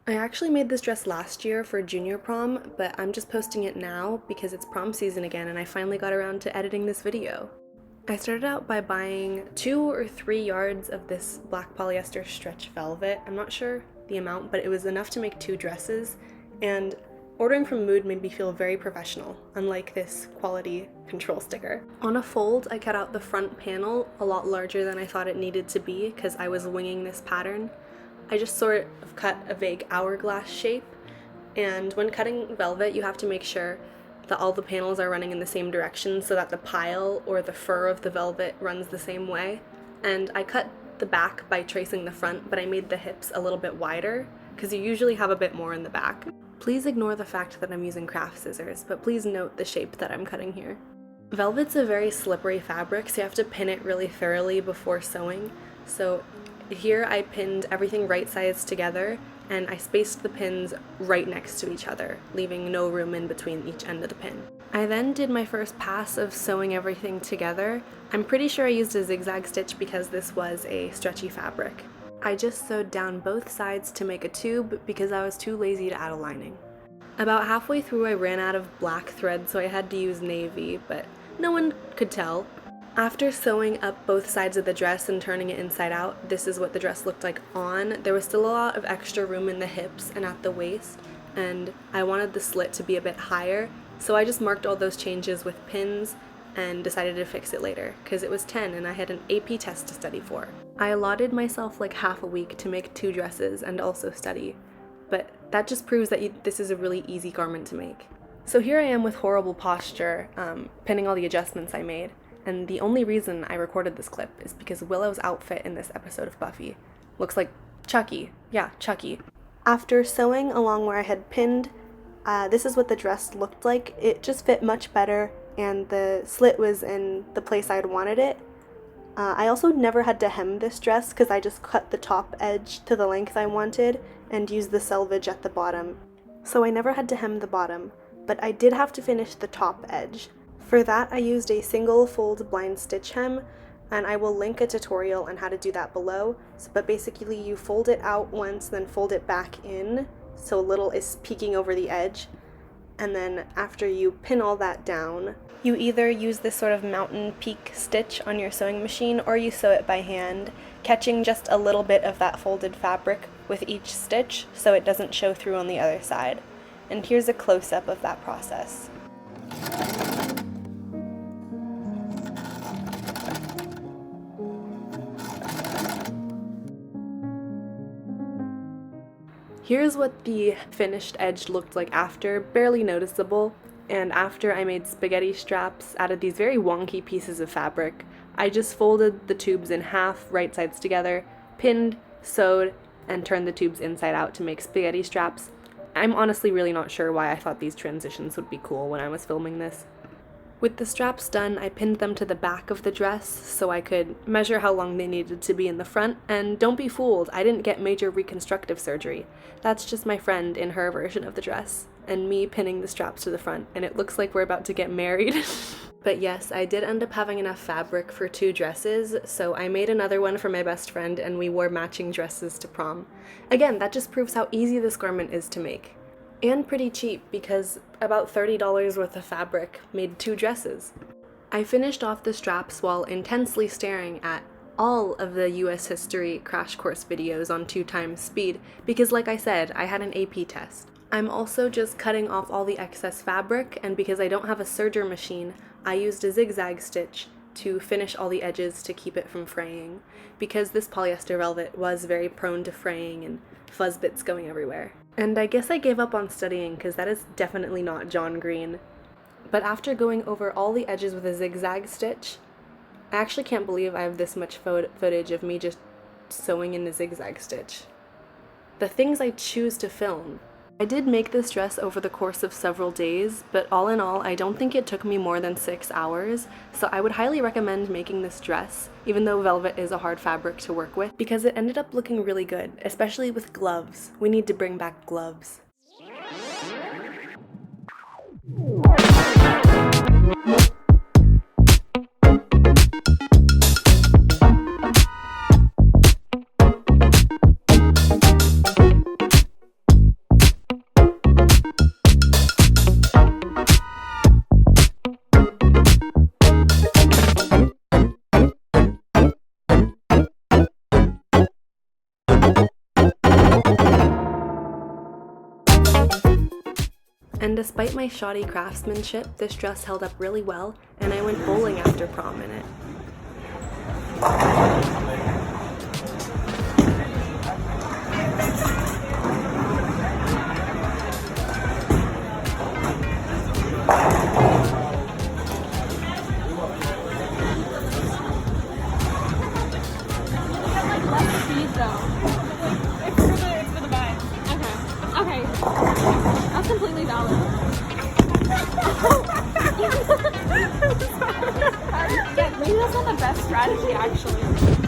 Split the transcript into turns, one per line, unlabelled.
I actually made this dress last year for junior prom, but I'm just posting it now because it's prom season again and I finally got around to editing this video. I started out by buying 2 or 3 yards of this black polyester stretch velvet. I'm not sure the amount, but it was enough to make 2 dresses, and ordering from Mood made me feel very professional, unlike this quality control sticker. On a fold, I cut out the front panel a lot larger than I thought it needed to be because I was winging this pattern. I just sort of cut a vague hourglass shape, and when cutting velvet you have to make sure that all the panels are running in the same direction so that the pile or the fur of the velvet runs the same way. And I cut the back by tracing the front, but I made the hips a little bit wider because you usually have a bit more in the back. Please ignore the fact that I'm using craft scissors, but please note the shape that I'm cutting here. Velvet's a very slippery fabric, so you have to pin it really thoroughly before sewing. So here I pinned everything right sides together, and I spaced the pins right next to each other, leaving no room in between each end of the pin. I then did my first pass of sewing everything together. I'm pretty sure I used a zigzag stitch because this was a stretchy fabric. I just sewed down both sides to make a tube because I was too lazy to add a lining. About halfway through I ran out of black thread, so I had to use navy, but no one could tell. After sewing up both sides of the dress and turning it inside out, this is what the dress looked like on. There was still a lot of extra room in the hips and at the waist, and I wanted the slit to be a bit higher, so I just marked all those changes with pins and decided to fix it later, because it was 10 and I had an AP test to study for. I allotted myself like half a week to make 2 dresses and also study, but that just proves that this is a really easy garment to make. So here I am with horrible posture, pinning all the adjustments I made. And the only reason I recorded this clip is because Willow's outfit in this episode of Buffy looks like Chucky. Yeah, Chucky. After sewing along where I had pinned, this is what the dress looked like. It just fit much better, and the slit was in the place I'd wanted it. I also never had to hem this dress because I just cut the top edge to the length I wanted and used the selvage at the bottom. So I never had to hem the bottom, but I did have to finish the top edge. For that, I used a single fold blind stitch hem, and I will link a tutorial on how to do that below. But basically you fold it out once, then fold it back in, so a little is peeking over the edge. And then after you pin all that down, you either use this sort of mountain peak stitch on your sewing machine, or you sew it by hand, catching just a little bit of that folded fabric with each stitch so it doesn't show through on the other side. And here's a close-up of that process. Here's what the finished edge looked like after, barely noticeable, and after I made spaghetti straps out of these very wonky pieces of fabric, I just folded the tubes in half, right sides together, pinned, sewed, and turned the tubes inside out to make spaghetti straps. I'm honestly really not sure why I thought these transitions would be cool when I was filming this. With the straps done, I pinned them to the back of the dress so I could measure how long they needed to be in the front, and don't be fooled, I didn't get major reconstructive surgery. That's just my friend in her version of the dress, and me pinning the straps to the front, and it looks like we're about to get married. But yes, I did end up having enough fabric for 2 dresses, so I made another one for my best friend and we wore matching dresses to prom. Again, that just proves how easy this garment is to make. And pretty cheap, because about $30 worth of fabric made 2 dresses. I finished off the straps while intensely staring at all of the US history crash course videos on 2x speed, because like I said, I had an AP test. I'm also just cutting off all the excess fabric, and because I don't have a serger machine, I used a zigzag stitch to finish all the edges to keep it from fraying, because this polyester velvet was very prone to fraying and fuzz bits going everywhere. And I guess I gave up on studying because that is definitely not John Green. But after going over all the edges with a zigzag stitch, I actually can't believe I have this much footage of me just sewing in a zigzag stitch. The things I choose to film. I did make this dress over the course of several days, but all in all, I don't think it took me more than 6 hours, so I would highly recommend making this dress, even though velvet is a hard fabric to work with, because it ended up looking really good, especially with gloves. We need to bring back gloves. And despite my shoddy craftsmanship, this dress held up really well, and I went bowling after prom in it.
That's completely valid. Yeah, maybe that's not the best strategy, actually.